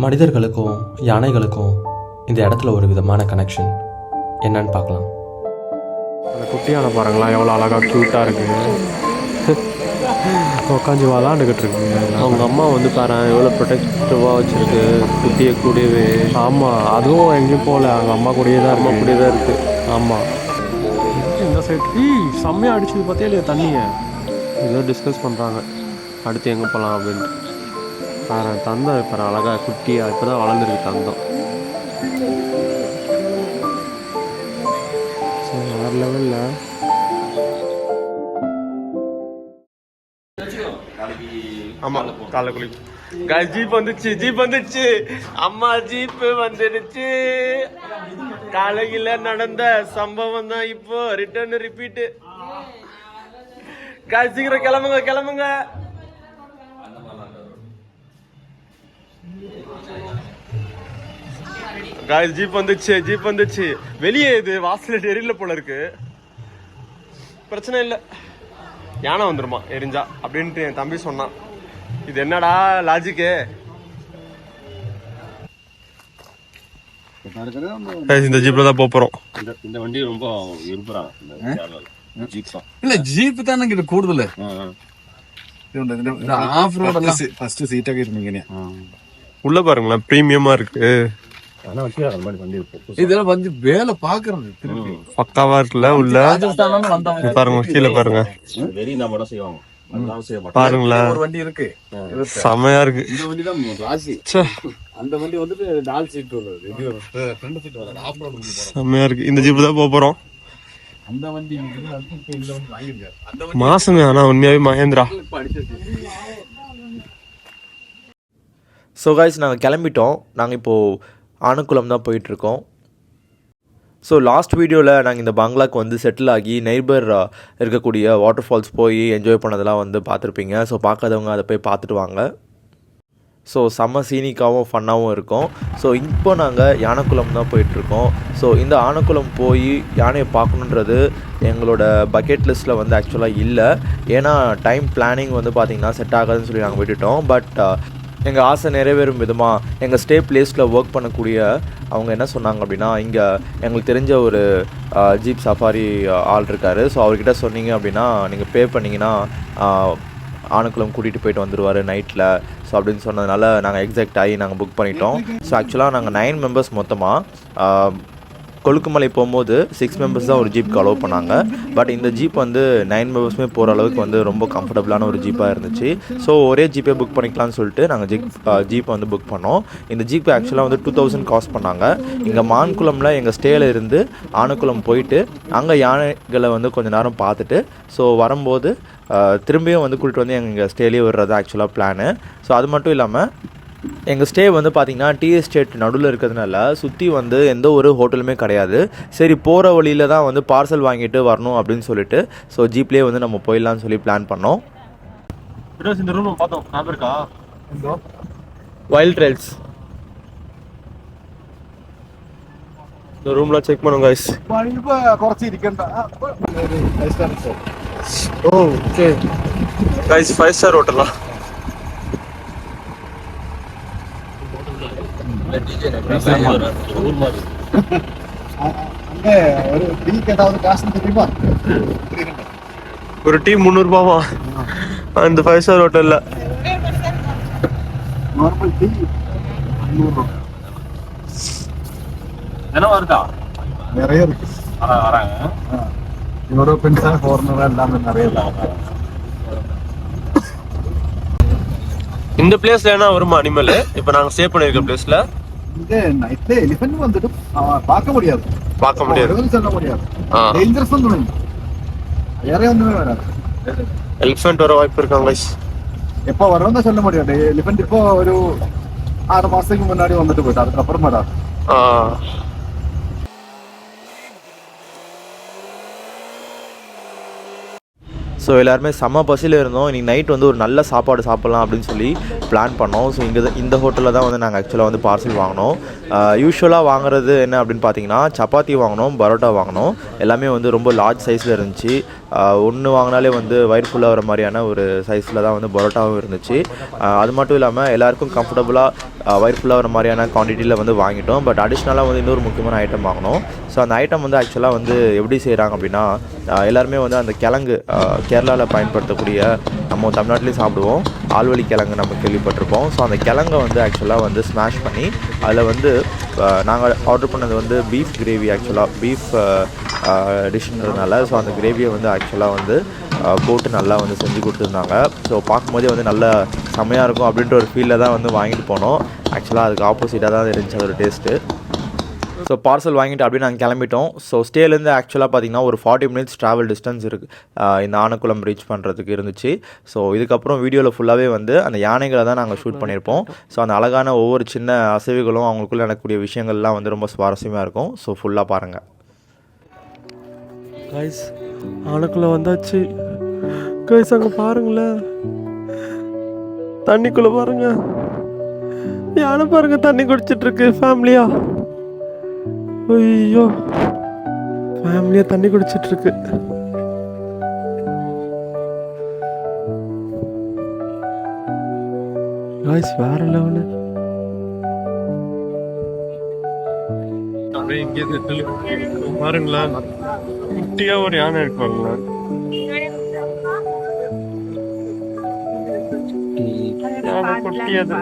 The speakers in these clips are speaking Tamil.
மனிதர்களுக்கும் யானைகளுக்கும் இந்த இடத்துல ஒரு விதமான கனெக்ஷன் என்னன்னு பார்க்கலாம். அந்த குட்டியான பாருங்களா எவ்வளோ அழகாக க்யூட்டாக இருக்குது. உட்காந்து விளாண்டுக்கிட்டு இருக்குங்க. அவங்க அம்மா வந்து பாரு எவ்வளோ ப்ரொடெக்டிவாக வச்சுருக்கு குட்டியை கூடவே. ஆமாம், அதுவும் எங்கேயும் போகல, அவங்க அம்மா கூடயே தான் இருக்குது. ஆமாம், இந்த சைடு செம்மையாக அடிச்சது பார்த்தியா இல்லையா தண்ணியை. ஏதோ டிஸ்கஸ் பண்ணுறாங்க அடுத்து எங்கே போகலாம் அப்படின்ட்டு. பாரு தந்தம் இப்போ அழகாக குட்டியாக இப்போ தான் வளர்ந்துருக்கு தந்தம். சரி, வேறு லெவலில். ஆமாம், காலை குளிக்கும். ஜீப் வந்துடுச்சு. அம்மா ஜீப்பு வந்துடுச்சு. காலையில் நடந்த சம்பவம் தான் இப்போ ரிட்டர்ன் ரிப்பீட்டு. சீக்கிரம் கிளம்புங்க. ஜீப் வந்துச்சு. வெளியே இது வாசல எரியல போல இருக்கு. பிரச்சனை இல்லை, யானை வந்துருமா எரிஞ்சா அப்படின்ட்டு என் தம்பி சொன்னான். இது என்னடா லாஜிக்கு? இந்த ஜீப்ல தான் போறோம். இந்த வண்டி ரொம்ப இல்ல ஜீப் தானே கூடுதல். ஃபர்ஸ்ட் சீட்டாக இருந்தீங்க. உள்ள பாருங்களேன், பிரீமியமா இருக்கு. இதெல்லாம் வந்து வேலை பாக்குறது பக்காவா இருக்குல்ல. உள்ள பாருங்க, கீழே பாருங்க, பாருங்களேன் ஒரு வண்டி இருக்கு, செமையா இருக்கு. இந்த வண்டி தான் ராசி. அந்த வண்டி வந்துட்டு 4 சீட் வருது, 2 சீட் வருது. ஆஃப் ரோட் செமையா இருக்கு. இந்த ஜீப் தான் போறோம். அந்த வண்டி வாங்கிருக்காரு மாசங்க. ஆனா உண்மையாவே மகேந்திரா. ஸோ கைஸ், நாங்கள் கிளம்பிட்டோம். நாங்கள் இப்போது ஆனக்குளம் தான் போயிட்டுருக்கோம். ஸோ லாஸ்ட் வீடியோவில் நாங்கள் இந்த பங்களாக்கு வந்து செட்டில் ஆகி நெய்பர் இருக்கக்கூடிய வாட்டர் ஃபால்ஸ் போய் என்ஜாய் பண்ணதெல்லாம் வந்து பார்த்துருப்பீங்க. ஸோ பார்க்காதவங்க அதை போய் பார்த்துட்டு வாங்க. ஸோ செம்ம சீனிக்காகவும் ஃபன்னாகவும் இருக்கும். ஸோ இப்போ நாங்கள் யானைக்குளம் தான் போயிட்டுருக்கோம். ஸோ இந்த ஆனக்குளம் போய் யானையை பார்க்கணுன்றது எங்களோட பக்கெட் லிஸ்ட்டில் வந்து ஆக்சுவலாக இல்லை. ஏன்னா டைம் பிளானிங் வந்து பார்த்திங்கன்னா செட் ஆகாதுன்னு சொல்லி நாங்கள் விட்டுட்டோம். பட் எங்கள் ஆசை நிறைவேறும் விதமாக எங்கள் ஸ்டே பிளேஸில் ஒர்க் பண்ணக்கூடிய அவங்க என்ன சொன்னாங்க அப்படின்னா, இங்கே எங்களுக்கு தெரிஞ்ச ஒரு ஜீப் சஃபாரி ஆள் இருக்கார். ஸோ அவர்கிட்ட சொன்னீங்க அப்படின்னா நீங்கள் பே பண்ணிங்கன்னா ஆனக்குளம் கூட்டிகிட்டு போயிட்டு வந்துடுவார் நைட்டில். ஸோ அப்படின்னு சொன்னதுனால நாங்கள் எக்ஸாக்ட் ஆகி நாங்கள் புக் பண்ணிட்டோம். ஸோ ஆக்சுவலாக நாங்கள் 9 மெம்பர்ஸ் மொத்தமாக. கொழுக்குமலை போகும்போது 6 மெம்பர்ஸ் தான் ஒரு ஜீப்க்கு அலோவ் பண்ணாங்க. பட் இந்த ஜீப் வந்து 9 மெம்பர்ஸுமே போகிற அளவுக்கு வந்து ரொம்ப கம்ஃபர்டபுளான ஒரு ஜீப்பாக இருந்துச்சு. ஸோ ஒரே ஜீப்பே புக் பண்ணிக்கலாம்னு சொல்லிட்டு நாங்கள் ஜீப்பை வந்து புக் பண்ணோம். இந்த ஜீப் ஆக்சுவலாக வந்து 2000 காஸ்ட் பண்ணாங்க. இங்கே மான்குளமில் எங்கள் ஸ்டேயில் இருந்து ஆனக்குளம் போயிட்டு அங்கே யானைகளை வந்து கொஞ்சம் நேரம் பார்த்துட்டு ஸோ வரும்போது திரும்பியும் வந்து கூட்டிகிட்டு வந்து எங்கள் ஸ்டேலேயே விடுறது ஆக்சுவலாக பிளானு. ஸோ அது மட்டும் இல்லாமல் எங்கள் ஸ்டே வந்து பார்த்திங்கன்னா டீ எஸ்டேட் நடுவில் இருக்கிறதுனால சுற்றி வந்து எந்த ஒரு ஹோட்டலுமே கிடையாது. சரி, போகிற வழியில் தான் வந்து பார்சல் வாங்கிட்டு வரணும் அப்படின்னு சொல்லிட்டு ஸோ ஜீப்லேயே வந்து நம்ம போயிடலான்னு சொல்லி பிளான் பண்ணோம். இந்த ரூம் பார்த்தோம், ஞாபகம் இருக்கா? வைல்ட் ட்ரெயில்ஸ் இந்த ரூம்லாம் செக் பண்ணுங்க கைஸ். കുറച്ച് ഇരിക്കണ്ട. ஓகே கைஸ், 5 ஸ்டார் ஹோட்டலா? ஒரு டீ 300 ரூபாவா அந்த 5 ஸ்டார் ஹோட்டல்ல? நிறைய இருக்கு. யூரோப்பியன்ஸா ஃபாரினரா எல்லாமே நிறைய இருக்கு. இந்த பிளேஸ்ல என்ன வருமா அனிமல்? இப்ப நாங்க ஸ்டே பண்ணிருக்க பிளேஸ்ல இங்க நைட்ல எலிஃபென்ட் வந்துட்டு பார்க்க முடியாது. சொல்ல முடியாது. டேஞ்சரஸ் ஒன்றும் வேற ஒண்ணுமே வராது. எலிஃபென்ட் வர வாய்ப்பு இருக்காங்க கைஸ். எப்போ வரும்னு சொல்ல முடியாது. எலிஃபென்ட் இப்போ ஒரு 6 மாசத்துக்கு முன்னாடி வந்துட்டு போயிட்டு அதுக்கப்புறம் வராது. ஸோ எல்லாருமே செம்ம பசியில் இருந்தோம். இன்றைக்கி நைட் வந்து ஒரு நல்ல சாப்பாடு சாப்பிட்லாம் அப்படின்னு சொல்லி பிளான் பண்ணோம். ஸோ இந்த ஹோட்டலில் தான் வந்து நாங்கள் ஆக்சுவலாக வந்து பார்சல் வாங்கினோம். யூஸ்வலாக வாங்குறது என்ன அப்படின்னு பார்த்தீங்கன்னா, சப்பாத்தி வாங்கினோம், பரோட்டா வாங்கினோம். எல்லாமே வந்து ரொம்ப லார்ஜ் சைஸில் இருந்துச்சு. ஒன்று வாங்கினாலே வந்து வயிறு ஃபுல்லாக வர மாதிரியான ஒரு சைஸில் தான் வந்து பரோட்டாவும் இருந்துச்சு. அது மட்டும் இல்லாமல் எல்லாருக்கும் கம்ஃபர்டபுளாக வயிறு ஃபுல்லாக வர மாதிரியான குவான்டிட்டியில் வந்து வாங்கிட்டோம். பட் அடிஷ்னலாக வந்து இன்னொரு முக்கியமான ஐட்டம் வாங்கினோம். ஸோ அந்த ஐட்டம் வந்து ஆக்சுவலாக வந்து எப்படி செய்கிறாங்க அப்படின்னா, எல்லாருமே வந்து அந்த கிழங்கு கேரளாவில் பயன்படுத்தக்கூடிய, நம்ம தமிழ்நாட்டிலையும் சாப்பிடுவோம், ஆழ்வழி கிழங்கு நம்ம கேள்விப்பட்டிருப்போம். ஸோ அந்த கிழங்கை வந்து ஆக்சுவலாக வந்து ஸ்மாஷ் பண்ணி அதில் வந்து நாங்கள் ஆர்டர் பண்ணது வந்து பீஃப் கிரேவி, ஆக்சுவலாக பீஃப் டிஷ்ன்றதுனால ஸோ அந்த கிரேவியை வந்து ஆக்சுவலாக வந்து போட்டு நல்லா வந்து செஞ்சு கொடுத்துருந்தாங்க. ஸோ பார்க்கும்போதே வந்து நல்ல செம்மையாக இருக்கும் அப்படின்ற ஒரு ஃபீலில் தான் வந்து வாங்கிட்டு போனோம். ஆக்சுவலாக அதுக்கு ஆப்போசிட்டாக தான் இருந்துச்சு அதோட டேஸ்ட்டு. ஸோ பார்சல் வாங்கிட்டு அப்படியே நாங்கள் கிளம்பிட்டோம். ஸோ ஸ்டேலேருந்து ஆக்சுவலாக பார்த்திங்கன்னா ஒரு 40 மினிட்ஸ் ட்ராவல் டிஸ்டன்ஸ் இருக்குது இந்த ஆனக்குளம் ரீச் பண்ணுறதுக்கு இருந்துச்சு. ஸோ இதுக்கப்புறம் வீடியோவில் ஃபுல்லாகவே வந்து அந்த யானைகளை தான் நாங்கள் ஷூட் பண்ணியிருப்போம். ஸோ அந்த அழகான ஒவ்வொரு சின்ன அசைவுகளும் அவங்களுக்குள்ளே நடக்கக்கூடிய விஷயங்கள்லாம் வந்து ரொம்ப சுவாரஸ்யமாக இருக்கும். ஸோ ஃபுல்லாக பாருங்கள். கைஸ் ஆனக்குள்ளே வந்தாச்சு. கைஸ் அங்கே பாருங்களேன், தண்ணிக்குள்ளே பாருங்க, யானை பாருங்க தண்ணி குடிச்சிட்ருக்கு ஃபேமிலியா. ஐயோ, ஃபேமிலியாக தண்ணி குடிச்சிட்ருக்கு. காய்ஸ் வேற லெவலு. அப்படியே இங்கே பாருங்களேன், குட்டியா ஒரு யானை இருப்பாங்களா. யானை குட்டியாது.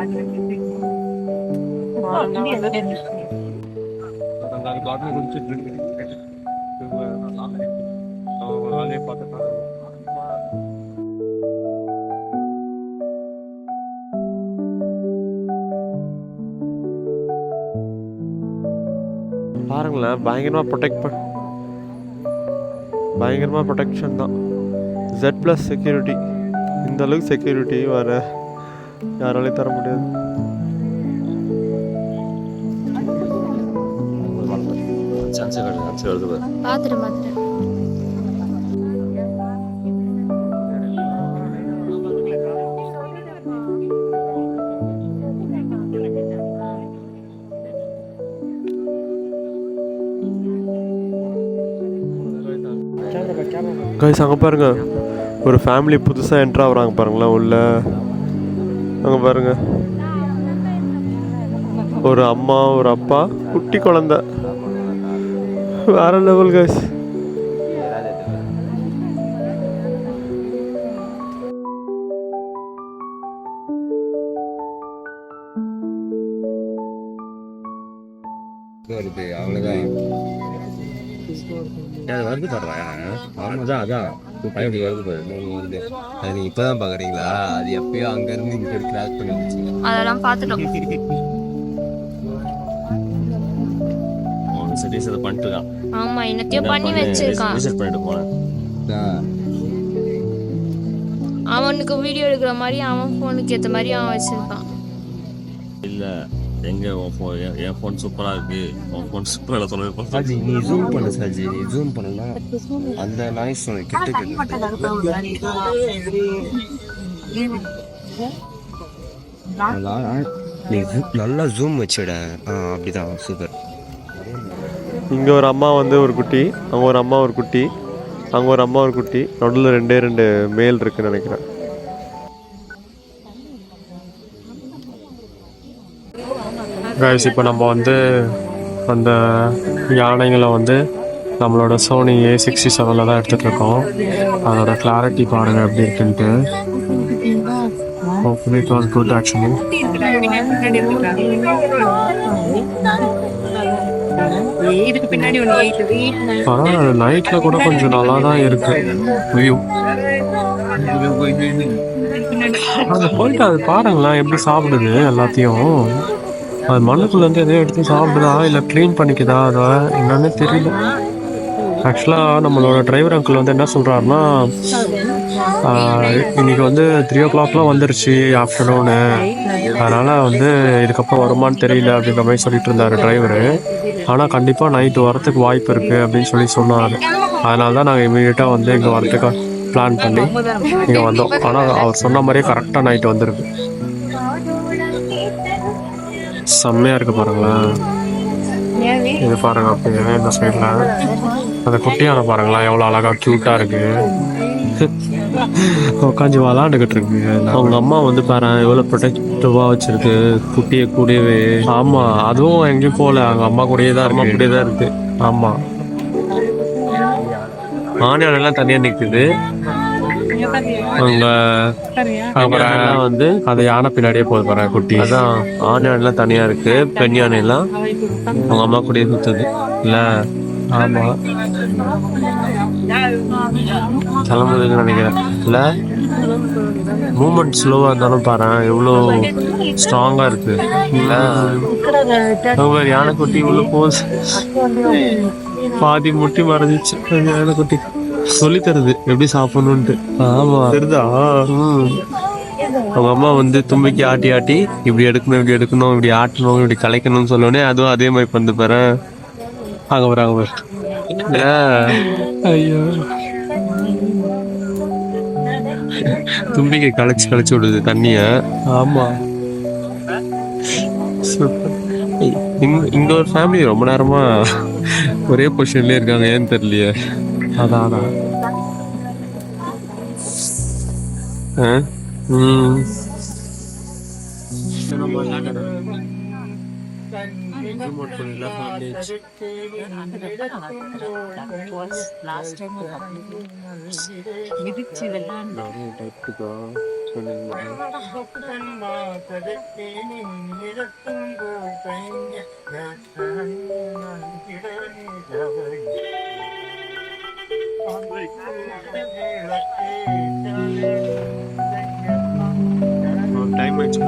பாருங்களேன், பயங்கரமாக ப்ரொடெக்ஷன் தான். Z+ செக்யூரிட்டி, இந்த அளவுக்கு செக்யூரிட்டி வேறு யாராலையும் தர முடியாது. கைஸ் அங்கே பாருங்க, ஒரு ஃபேமிலி புதுசாக என்ட்ரு ஆகுறாங்க பாருங்களேன் உள்ள. அங்கே பாருங்க, ஒரு அம்மா, ஒரு அப்பா, குட்டி குழந்தை. வேற லெவல் கைஸ். அவ்வளோதான் அது வருது பாடுறா. ஆமாம் தான், அதான் பயப்படி வருது பாரு. அது நீங்கள் இப்போ தான் பார்க்குறீங்களா? அது எப்பயோ அங்கேருந்து இங்கே கிராஸ் பண்ணி வந்துச்சுங்க. அதெல்லாம் பார்த்துட்டோம். சர்வீஸ் அதை பண்ணிட்டு தான். ஆமா, என்னத்தையும் பண்ணி வச்சிருக்கான். விசிட் பண்ணிட்டு போனேன். அவனுக்கு வீடியோ எடுக்கிற மாதிரி அவன் ஃபோனுக்கு ஏற்ற மாதிரி அவன் வச்சிருக்கான். இல்லை எங்கே உன் ஃபோன், என் ஃபோன் சூப்பராக இருக்குது, உன் ஃபோன் சூப்பராக சொல்லவே சாஜி நீ ஜூம் பண்ணு. சாஜி நீ ஜூம் பண்ணலாம், அந்த நாய்ஸ் கிட்ட நீ நல்லா ஜூம் வச்சுட. அப்படிதான் சூப்பர். இங்கே ஒரு அம்மா வந்து ஒரு குட்டி, அங்கே ஒரு அம்மா ஒரு குட்டி, அங்கே ஒரு அம்மா ஒரு குட்டி, நடுவில் ரெண்டு மேல் இருக்குன்னு நினைக்கிறேன். கைஸ் இப்போ நம்ம வந்து அந்த யானைகளை வந்து நம்மளோட சோனி A67 தான் எடுத்துகிட்டு இருக்கோம். அதோட கிளாரிட்டி பாருங்கள் எப்படி இருக்குன்ட்டு. Hopefully it was good actually. பரவாயில்ல, நைட்டில் கூட கொஞ்சம் நல்லா தான் இருக்கு வியூ. அது போயிட்டு அது பாருங்களேன் எப்படி சாப்பிடுது எல்லாத்தையும். அது மண்ணுக்குள்ள வந்து எதையும் எடுத்து சாப்பிடுதா இல்லை க்ளீன் பண்ணிக்குதா, அதை என்னன்னு தெரியல. ஆக்சுவலாக நம்மளோட டிரைவர் அங்கிள் வந்து என்ன சொல்கிறாருன்னா, இன்னைக்கு வந்து 3 o'clockலாம் வந்துருச்சு ஆஃப்டர்நூனு, அதனால் வந்து இதுக்கப்புறம் வருமானு தெரியல அப்படின்ற மாதிரி சொல்லிட்டு இருந்தார் டிரைவரு. ஆனால் கண்டிப்பாக நைட்டு வரத்துக்கு வாய்ப்பு இருக்குது அப்படின்னு சொல்லி சொன்னார். அதனால தான் நாங்கள் இமீடியட்டாக வந்து இங்கே வரத்துக்கு பிளான் பண்ணி இங்கே வந்தோம். ஆனால் அவர் சொன்ன மாதிரியே கரெக்டாக நைட்டு வந்துருக்கு. செம்மையாக இருக்குது பாருங்களேன். இது பாருங்க, அப்படியே இந்த சைடில் அந்த குட்டியான பாருங்களேன் எவ்வளோ அழகாக க்யூட்டாக இருக்குது. உட்காந்து விளாண்டுக்கிட்டு இருக்கு. அவங்க அம்மா வந்து பாரு எவ்வளோ ப்ரொடெக்டிவாக வச்சிருக்கு குட்டியை கூடவே. ஆமாம், அதுவும் எங்கேயும் போகல, அவங்க அம்மா கூடயே தான் இருக்கு. ஆமாம், ஆனையானெல்லாம் தனியாக நிற்குது. அப்புறம் வந்து அந்த யானை பின்னாடியே போகுது பாருங்க குட்டி. அதான் ஆண் யானைலாம் தனியாக இருக்கு, பெண் யானைலாம் அவங்க அம்மா கூடயே சுற்றுது இல்லை. ஆமாம், கிளம்புதுன்னு நினைக்கிறேன் இல்லை. மூமெண்ட் ஸ்லோவாக இருந்தாலும் பாரு எவ்வளோ ஸ்ட்ராங்காக இருக்கு இல்லை. யானைக்குட்டி இவ்வளோ போஸ் பாதி முட்டி மறைஞ்சிச்சு. யானைக்குட்டி சொல்லி தருது எப்படி சாப்பிடணுன்ட்டு. ஆமா, தெரியுதா? அவங்க அம்மா வந்து தும்பிக்கி ஆட்டி ஆட்டி இப்படி எடுக்கணும் இப்படி ஆட்டணும் இப்படி கலைக்கணும்னு சொல்லோடனே அதுவும் அதே மாதிரி பண்ணு பாரு. அங்க வராங்க ஐயோ, தும்பிக்கை களைச்சு விடுது தண்ணிய. ஆமா, இங்க ஒரு ஃபேமிலி ரொம்ப நேரமா ஒரே பொசிஷன்லயே இருக்காங்க, ஏன்னு தெரியலையே. அதான் டைம் ஆயிடுச்சு.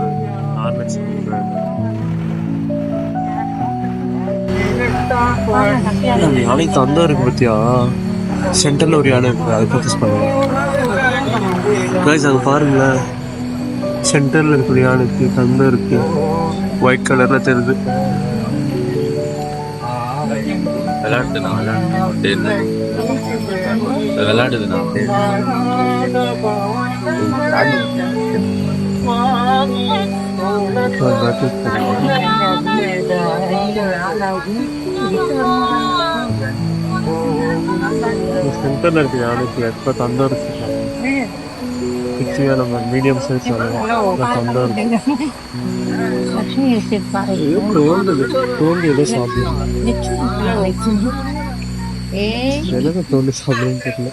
யானை தந்தம் இருக்கு பத்தியா, சென்டர்ல ஒரு யானை இருக்கு, அதை பர்ச்சேஸ் பண்ணுவேன். அங்க பாருங்களேன், சென்டர்ல இருக்கிற யானைக்கு தந்தம் இருக்கு, ஒயிட் கலர்ல தெரியுது. விளையாடுதுண்ணா சென்டர்ல இருக்கு யானைக்கு எப்ப தந்தம் இருக்கு. பிக்சியா நம்ம மீடியம் சைஸ் தந்தம் இருக்கு. தோண்டி எதோ சாப்பிடும், தோண்டி சாப்பிடுன்னு தெரியல.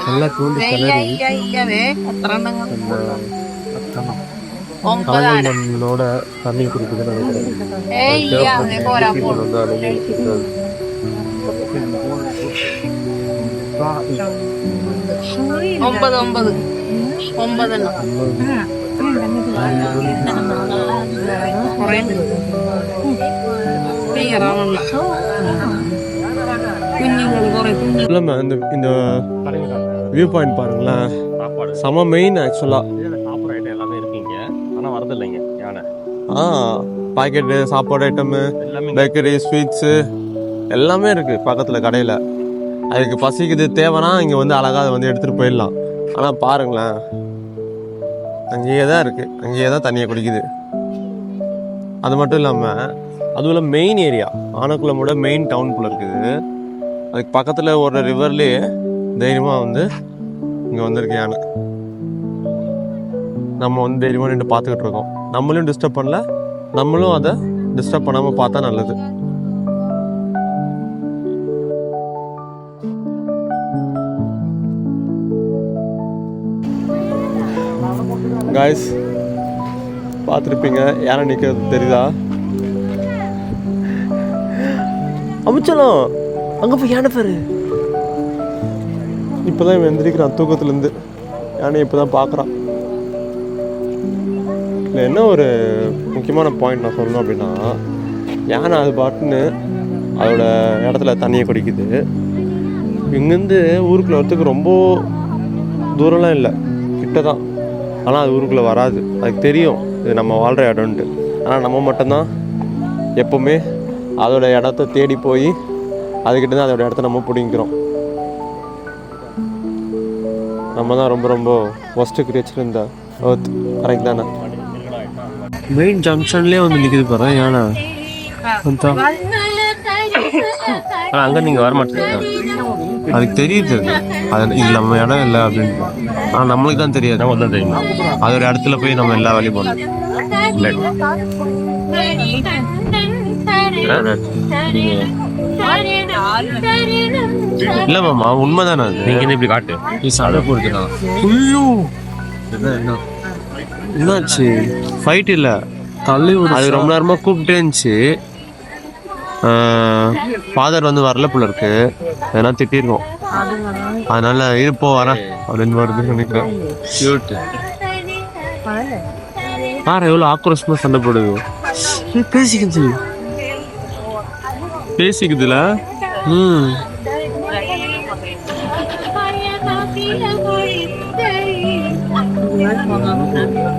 நல்லா தோண்டி மண்ணோட தண்ணி குடிக்குதுன்னு இந்த வியூ பாயிண்ட் பாருங்களேன், செம மெயின் ஆக்சுவலா. சாப்பிட்ற ஐட்டம் எல்லாமே இருக்குங்க, ஆனால் வரது இல்லைங்க யானை. பாக்கெட்டு சாப்பாடு ஐட்டமு, பேக்கரி, ஸ்வீட்ஸு எல்லாமே இருக்குது பக்கத்தில் கடையில். அதுக்கு பசிக்குது தேவைன்னா இங்கே வந்து அழகாக வந்து எடுத்துகிட்டு போயிடலாம். ஆனால் பாருங்களேன், அங்கேயே தான் இருக்குது, அங்கேயே தான் தண்ணியை குடிக்குது. அது மட்டும் இல்லாமல் அதுவும் மெயின் ஏரியா, ஆனக்குளமோட மெயின் டவுனுக்குள்ளே இருக்குது. அதுக்கு பக்கத்தில் ஒரு ரிவர்லேயே தைரியமாக வந்து இங்கே வந்திருக்கு யானை. நம்ம வந்து தைரியமாக நின்று பார்த்துக்கிட்டு இருக்கோம். நம்மளும் டிஸ்டர்ப் பண்ணல, நம்மளும் அதை டிஸ்டர்ப் பண்ணாமல் பார்த்தா நல்லது. காய்ஸ் பார்த்துருப்பீங்க, யானை நிற்கிறது தெரியுதா? அமைச்சலாம் அங்கே போய் யானை பாரு. இப்போ தான் இவன் எந்திரிக்கிறான் தூக்கத்துலேருந்து, யானை இப்போ தான் பார்க்குறான். இல்லை, என்ன ஒரு முக்கியமான பாயிண்ட் நான் சொல்லணும் அப்படின்னா, யானை அது பாட்டுன்னு அதோட இடத்துல தண்ணியை குடிக்குது. இங்கேருந்து ஊருக்குள்ளே வரத்துக்கு ரொம்ப தூரம்லாம் இல்லை, கிட்ட தான். ஆனால் அது ஊருக்குள்ளே வராது, அதுக்கு தெரியும் இது நம்ம வாழ்கிற இடம்ன்ட்டு. ஆனால் நம்ம மட்டும்தான் எப்போவுமே அதோட இடத்த தேடி போய் அதுக்கிட்ட தான் அதோட இடத்த நம்ம பிடிங்கிறோம். நம்ம தான் ரொம்ப ரொம்ப ஒஸ்ட்டு கிரியேச்சர் இந்த எர்த். கரெக்ட் தானே? மெயின் ஜங்ஷன்லேயே வந்து நிற்கிது பாரு ஏன்னா அங்கே நீங்கள் வர மாட்டீங்க. அதுக்கு தெரியுது அது இது நம்ம இடம் இல்லை அப்படின்னு. ஆனால் நம்மளுக்கு தான் தெரியாது. நம்ம தான் தெரியும். அது ஒரு இடத்துல போய் நம்ம எல்லா வேலையும் பண்ணணும். இல்லை மாமா உண்மைதானே அது. நீங்கள் இப்படி காட்டு நீ சண்டை போடுறா. ஐயோ என்னாச்சு? ஃபைட் இல்லை, தள்ளி அது ரொம்ப நேரமாக கூப்பிட்டே இருந்துச்சு. ஃபாதர் வந்து வரல போல இருக்கு, எதனா திட்டிருக்கோம். அதனால இருப்போ வரேன் அப்படின்னு வருது நினைக்கிறேன். பாரு எவ்வளோ ஆக்ரோஷமா சண்டை போடுது. பேசிக்குதுல.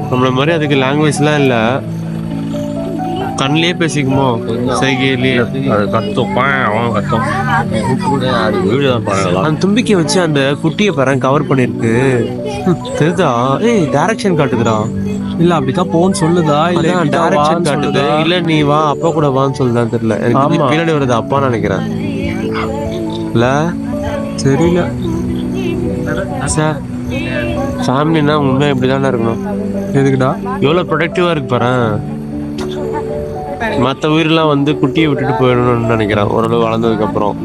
நம்மள மாதிரி அதுக்கு லாங்குவேஜ்லாம் இல்லை, கண்ணிலே பேசிக்குமோ சைகையிலேயே. அது கத்தும் அவன் கத்தும். வீடு தான் பாருங்களா. அந்த தும்பிக்கை வச்சு அந்த குட்டியை பாரு கவர் பண்ணிருக்கு. தெரியுதா? ஏய் டைரக்ஷன் காட்டுதுடா. இல்ல அப்படிதான் போன்னு சொல்லுதா? இல்ல டைரக்ஷன் காட்டுது. இல்ல நீ வா அப்பா கூட வான்னு சொல்லுதான் தெரியல. எனக்கு பின்னாடி வருது அப்பான்னு நினைக்கிறேன். இல்ல தெரியல சார். ஃபேமிலினா உண்மையா இப்படிதானே இருக்கணும். எதுக்குடா? எவ்வளவு ப்ரொடக்டிவா இருக்கு பாரு. மற்ற உயிரெல்லாம் வந்து குட்டியை விட்டுட்டு போயிடணும்னு நினைக்கிறேன் ஓரளவு வளர்ந்ததுக்கு அப்புறம்.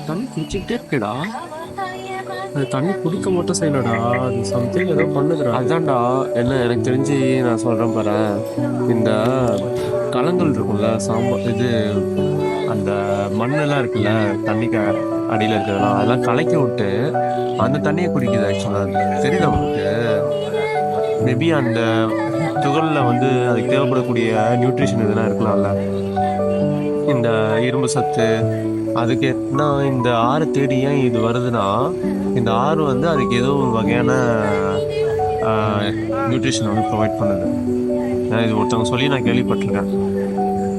தண்ணி குடிச்சுக்கிட்டே இருக்கடா. அது தண்ணி குடிக்க மட்டும் செய்யலடா, அது சம்திங் ஏதோ பண்ணுதுடா. அதான்டா என்ன எனக்கு தெரிஞ்சு நான் சொல்கிறேன் பாரு. இந்த கலங்கள் இருக்கும்ல சாம்பார் இது அந்த மண்ணெல்லாம் இருக்குல்ல தண்ணிக்கு அடியில் இருக்கிறதெல்லாம் அதெல்லாம் கலக்கி விட்டு அந்த தண்ணியை குடிக்குது. ஆக்சுவலாக தெரியுதா உங்களுக்கு? மேபி அந்த துகளில் வந்து அதுக்கு தேவைப்படக்கூடிய நியூட்ரிஷன் இதெல்லாம் இருக்கலாம்ல, இந்த இரும்பு சத்து. அதுக்கு என்ன இந்த ஆறு தேடி ஏன் இது வருதுன்னா, இந்த ஆறு வந்து அதுக்கு ஏதோ ஒரு வகையான நியூட்ரிஷன் வந்து ப்ரொவைட் பண்ணுது. ஏன்னா இது ஒருத்தவங்க சொல்லி நான் கேள்விப்பட்டிருக்கேன்.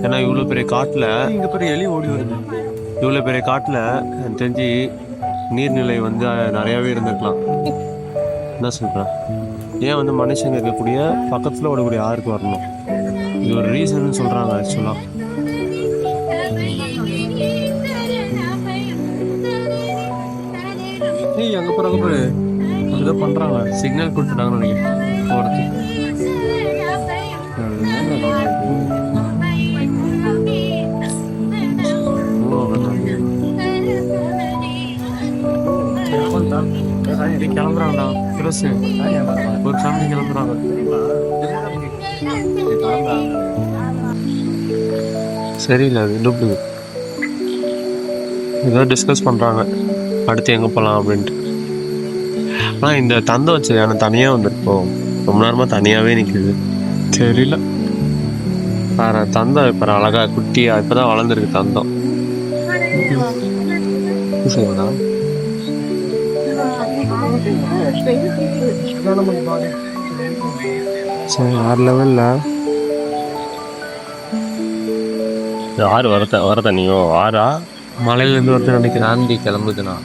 ஏன்னா இவ்வளோ பெரிய காட்டில் இங்க பெரிய எலி ஓடி வருது. இவ்வளோ பெரிய காட்டில் எனக்கு தெரிஞ்சு நீர்நிலை வந்து நிறையாவே இருந்திருக்கலாம். என்ன சொல்கிறேன், ஏன் வந்து மனுஷங்க இருக்கக்கூடிய பக்கத்தில் ஓடக்கூடிய ஆறுக்கு வரணும்? இது ஒரு ரீசன்னு சொல்கிறாங்க ஆக்சுவலாக. ஏய் அங்க போறாங்க, ஏதோ பண்றாங்க. சிக்னல் கொடுத்துட்டாங்கன்னு நினைக்கிறேன் போகிறதுக்கு. கிளம்புறாங்கடா பெருசு. ஒரு ஃபேமிலி கிளம்புறாங்க. சரியில்லை அது டூப்ளிகே. ஏதோ டிஸ்கஸ் பண்ணுறாங்க அடுத்து எங்கே போகலாம் அப்படின்ட்டு. ஆனால் இந்த தந்தை வச்ச யானை தனியாக வந்துருப்போம். ரொம்ப நேரமாக தனியாகவே நிற்குது. தெரியல வேறு தந்தம் இப்போ அழகா குட்டியாக இப்போ தான் வளர்ந்துருக்கு தந்தம். சரிங்களா? சரி வேறு லெவலில் ஆறு வர தண்ணியோ ஆறா மலையிலேருந்து ஒருத்தர் நினைக்கிறேன். ஃபேமிலி கிளம்புதுண்ணா.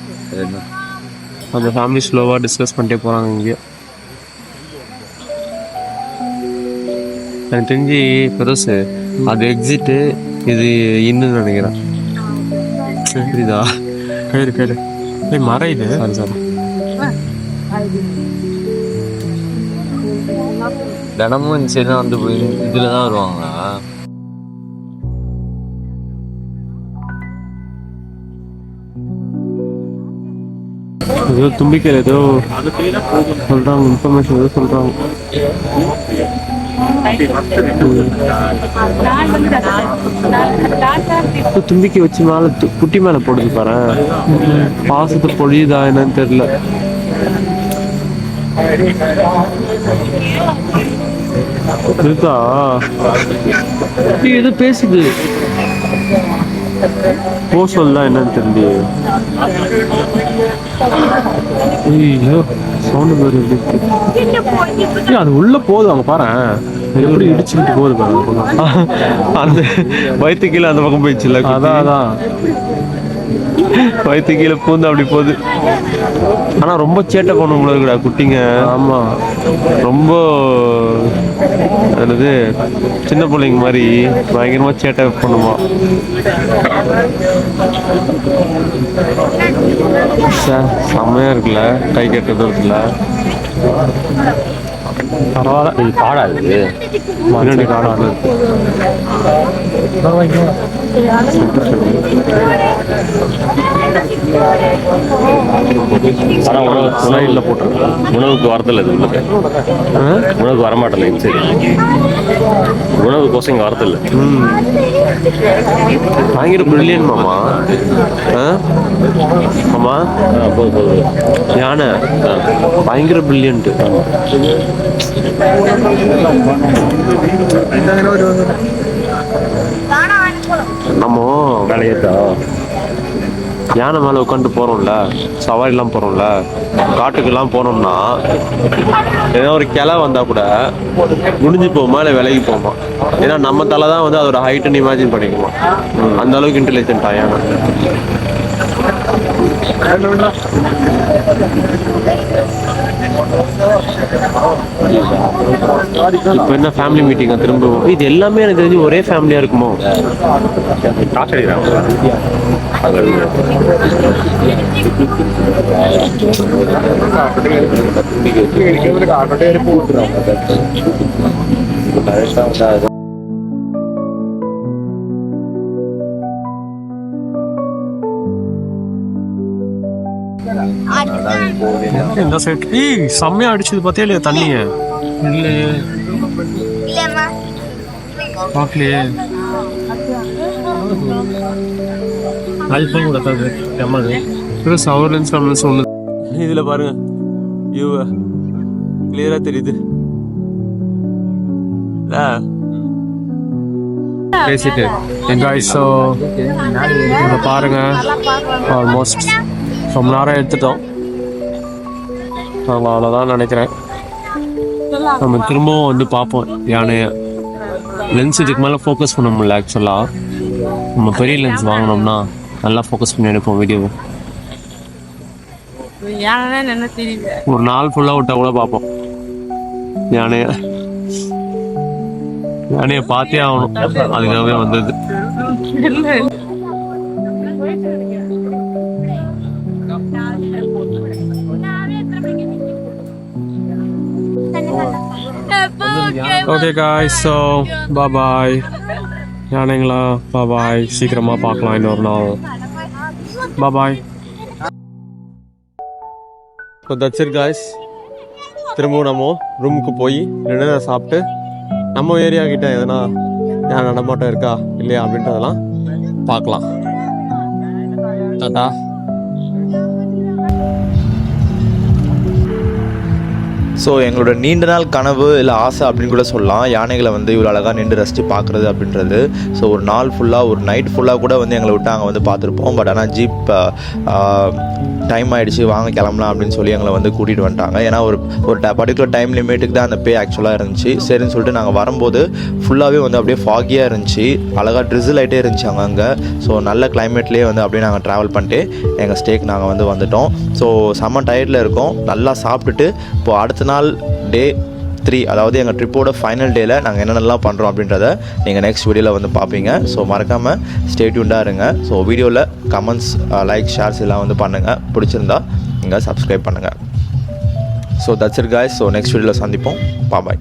அந்த ஃபேமிலி ஸ்லோவாக டிஸ்கஸ் பண்ணிட்டே போகிறாங்க இங்கேயோ. எனக்கு தெரிஞ்சு பெருசு அது எக்ஸிட்டு, இது இன்னுன்னு நினைக்கிறேன். புரியுதா? கயிறு கயிறு ஏய் மரம் இது. Sorry sorry. தினமும் இந்த சைடு தான் வந்து போய் இதில் தான் வருவாங்க. ஏதோ தும்பிக்கையில் ஏதோ சொல்கிறாங்க, இன்ஃபர்மேஷன் ஏதோ சொல்கிறாங்க. தும்பிக்கை வச்சு மேலே குட்டி மேலே போடுது பாரு. பாசத்தை பொழியுதா என்னன்னு தெரியல. இருக்கா? ஏதோ பேசுது. போ சொல்லலாம் என்னன்னு தெரியலையே. ஐயோ சவுண்டு பேர் எப்படி அது உள்ள போகுது அங்கே பாரு எப்படி இடிச்சுக்கிட்டு போகுது பாருங்க. அந்த வயிற்று கீழே அந்த பக்கம் போயிடுச்சுல்ல. அதான் வயிற்று கீழே பூந்து அப்படி போகுது. ஆனால் ரொம்ப சேட்டை பண்ணுங்களா இருக்குடா குட்டிங்க. ஆமாம் ரொம்ப என்னது சின்ன பிள்ளைங்க மாதிரி பயங்கரமாக சேட்டை பண்ணுமா. செம்மையாக இருக்குல்ல கை கட்டுறது இருக்குல்ல. பரவாயில்ல. காடாது முன்னாடி காடாது. ஆனால் உணவு போட்டுருக்கேன். உணவுக்கு வரதில்லை இது உள்ளது. உணவுக்கு வரமாட்டேன் இது. சரி உணவுக்கோசம் இங்கே வரதில்லை. பயங்கர பிரில்லியன்ட் மாமா. ஆமா போதும் யானை பயங்கர பிரில்லியன்ட். நம்ம வேலையேட்டா யானை மேலே உட்காந்து போகிறோம்ல, சவாரிலாம் போகிறோம்ல, காட்டுக்கெல்லாம் போனோம்னா ஏன்னா ஒரு கிளை வந்தால் கூட குனிஞ்சு போகுமா இல்லை விலகி போகுமா. ஏன்னா நம்ம தலை தான் வந்து அதோட ஹைட்டுன்னு இமேஜின் பண்ணிக்குமா. அந்த அளவுக்கு இன்டெலிஜென்ட்டா யானை. இப்போ என்ன ஃபேமிலி மீட்டிங்கா திரும்பவும்? இது எல்லாமே எனக்கு தெரிஞ்சு ஒரே ஃபேமிலியாக இருக்குமோ. இந்த சைட் செம்மையா அடிச்சது பார்த்தியா இல்லையா தண்ணிய? இல்லையே பார்க்கலையே. ஐஃபோன் கூட சவர்லன்ஸ் ஒன்று இதுல பாருங்க வியூ கிளியரா தெரியுது. பேசிட்டு ஸோ இதை பாருங்க ஆல்மோஸ்ட் ரொம்ப நேரம் எடுத்துட்டோம். நாங்கள் அவ்வளோதான் நினைக்கிறேன். நம்ம திரும்பவும் வந்து பார்ப்போம் யானையை. லென்ஸ் இதுக்கு மேலே ஃபோக்கஸ் பண்ண முடியல ஆக்சுவலாக. நம்ம பெரிய லென்ஸ் வாங்கினோம்னா நல்லா ஃபோக்கஸ் பண்ணி எடுப்போம் வீடியோவை. ஒரு நாள் ஃபுல்லாக விட்டா கூட பார்ப்போம் யானையை பார்த்தே ஆகணும். அதுக்காகவே வந்தது. ஓகே காய்ஸ், ஸோ பாய் யானைங்களா, பாய். சீக்கிரமாக பார்க்கலாம் இன்னொரு நாள். Bye. So that's it guys. திரும்பவும் நம்ம ரூமுக்கு போய் டின்னர் சாப்பிட்டு நம்ம ஏரியா கிட்ட எதனா யானை நடமாட்டம் இருக்கா இல்லையா அப்படின்றதெல்லாம் பார்க்கலாம். டாடா. ஸோ எங்களோட நீண்ட நாள் கனவு இல்லை ஆசை அப்படின்னு கூட சொல்லலாம், யானைகளை வந்து இவ்வளோ அழகாக நின்று ரசித்து பார்க்குறது அப்படின்றது. ஸோ ஒரு நாள் ஃபுல்லாக ஒரு நைட் ஃபுல்லாக கூட வந்து எங்களை விட்டு அங்கே வந்து பார்த்துருப்போம். பட் ஆனால் ஜீப் டைம் ஆகிடுச்சு வாங்க கிளம்பலாம் அப்படின்னு சொல்லி எங்களை வந்து கூட்டிகிட்டு வந்துட்டாங்க. ஏன்னா ஒரு பர்டிகுலர் டைம் லிமிட்டுக்கு தான் அந்த பே ஆக்சுவலாக இருந்துச்சு. சரின்னு சொல்லிட்டு நாங்கள் வரும்போது ஃபுல்லாகவே வந்து அப்படியே ஃபாகியாக இருந்துச்சு, அழகாக ட்ரிசில் ஆகிட்டே இருந்துச்சு அங்கங்கே. ஸோ நல்ல கிளைமேட்லேயே வந்து அப்படியே நாங்கள் ட்ராவல் பண்ணிட்டு எங்கள் ஸ்டேக்கு நாங்கள் வந்து வந்துவிட்டோம். ஸோ செம்ம டயர்டில் இருக்கோம். நல்லா சாப்பிட்டுட்டு இப்போது அடுத்த நாள் டே 3, அதாவது எங்கள் ட்ரிப்போட ஃபைனல் டேயில் நாங்கள் என்னென்னலாம் பண்ணுறோம் அப்படின்றத நீங்கள் நெக்ஸ்ட் வீடியோவில் வந்து பார்ப்பீங்க. ஸோ மறக்காமல் ஸ்டே டியூன்டாக இருங்க. ஸோ வீடியோவில் கமெண்ட்ஸ், லைக், ஷேர்ஸ் எல்லாம் வந்து பண்ணுங்கள். பிடிச்சிருந்தா நீங்கள் சப்ஸ்கிரைப் பண்ணுங்கள். So that's it guys. So next வீடியோவில் சந்திப்போம். பாய்.